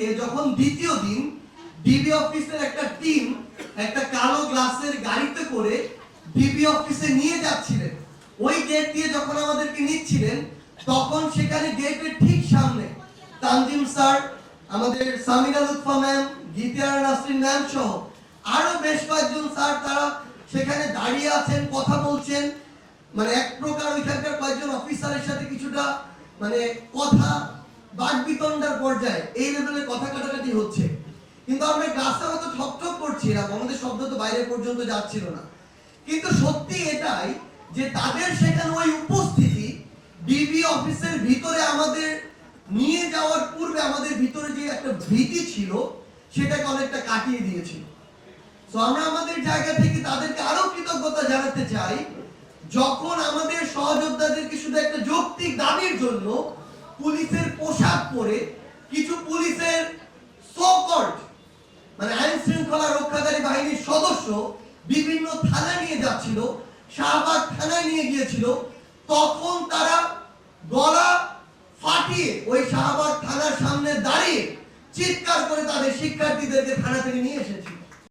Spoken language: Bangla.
আমাদেরকে যখন দ্বিতীয় দিন ডিবি অফিসের একটা টিম একটা কালো গ্লাসের গাড়িতে করে ডিবি অফিসে নিয়ে যাচ্ছিলেন, ওই গেট দিয়ে যখন আমাদেরকে নিচ্ছিলেন তখন সেখানে গেটের ঠিক সামনে তানজিম স্যার, আমাদের সামিনা লুৎফা ম্যাম, গীতিয়ার নাসরিন ম্যাম সহ আরো বেশ কয়েকজন স্যার তারা সেখানে দাঁড়িয়ে আছেন, কথা বলছেন। মানে এক প্রকার ওইখানকার কয়েকজন অফিসারের সাথে কিছুটা মানে কথা বাকবিতণ্ডার পর্যায়ে এই লেভেলে কথা কাটাকাটি হচ্ছে। কিন্তু আমরা ক্লাসে হয়তো ঠকঠক করছিলাম, আমাদের শব্দ তো বাইরে পর্যন্ত যাচ্ছিল না। কিন্তু সত্যি এটাই যে তাদের সেখানে ওই উপস্থিতি ডিবি অফিসের ভিতরে আমাদের নিয়ে যাওয়ার পূর্বে আমাদের ভিতরে যে একটা ভীতি ছিল সেটাকে অনেকটা কাটিয়ে দিয়েছিল। তো আমরা আমাদের জায়গা থেকে তাদেরকে আরো কৃতজ্ঞতা জানাতে চাই, যখন আমাদের সহযোদ্ধাদেরকে শুধু একটা যৌক্তিক দাবির জন্য পুলিশের পোশাক পরে কিছু পুলিশের সো-কল্ড মানে আইন শৃঙ্খলা রক্ষাকারী বাহিনীর সদস্য বিভিন্ন থানায় নিয়ে যাচ্ছিল, শাহবাগ থানায় নিয়ে গিয়েছিল, তখন তারা গলা ফাটিয়ে ওই শাহবাগ থানার সামনে দাঁড়িয়ে চিৎকার করে তাদের শিক্ষার্থীদেরকে থানা থেকে নিয়ে এসেছিল।